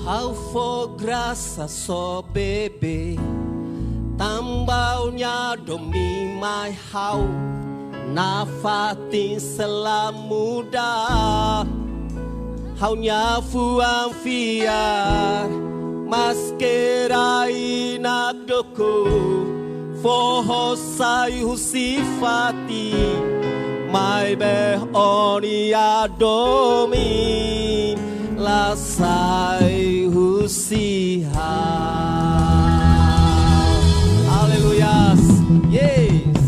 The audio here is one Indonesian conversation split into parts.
Ao for graça só bebê Tambaunya domi mai hau Na fatin selamuda Haunya fuang fiar Maskerai nak doko Fohosai husifati Mai beh oni adomi Lasai husiha. Haleluya. Yes.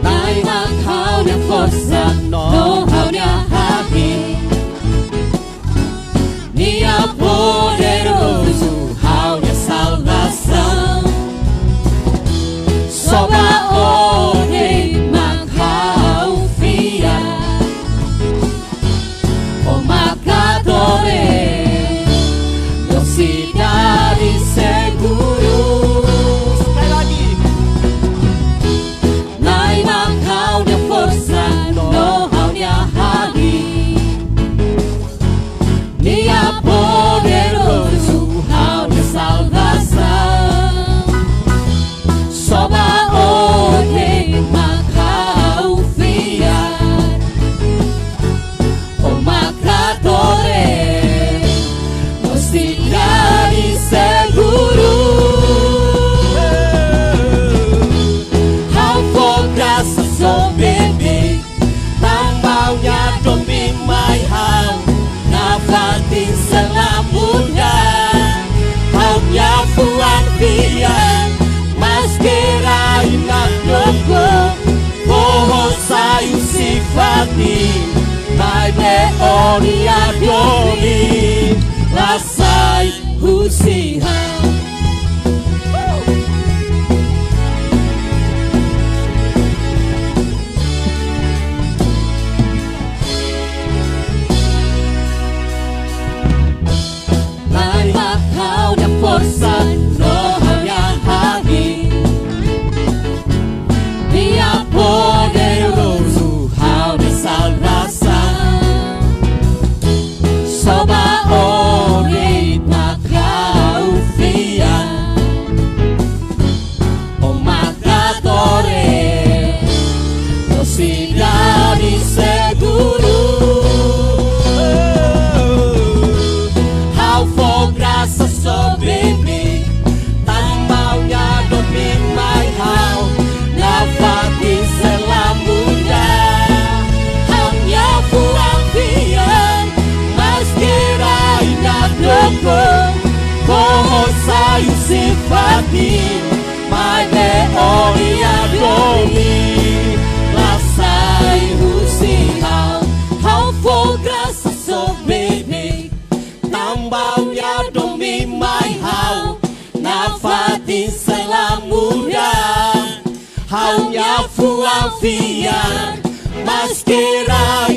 Nai hak hau nya força no hau nya haki Nia poderoso hau nya salvação Soba o rei mak hau fia O makadore No cidade seguro Sekali lagi. Nai mak hau nya força no hau nya haki Nia poderoso hau nya salvação Soba o rei mak hau fiar O makadore Nos cidade seguro Hau for graça só bebê Tambaunya domi mai hau Na fatin selamuda Haunya fuan fian Maskerai nak doko Poho sayu sifati Mai me oni adomi Lasai husiha Nai hak hau nya força no hau nya haki Dia poderoso hau nya salvação Soba o rei mak hau fia O makadore No cidade seguro Hau for graça só bebê Tambaunya domi mai hau Na fatin selamuda Haunya fuang fian Maskerai nak doko Poho sayu sifati Mai be oni adomi Lasai husihau Hau for graça só bebê Tambaunya domi mai hau Na fatin selamuda Haunya fuang fian Maskerai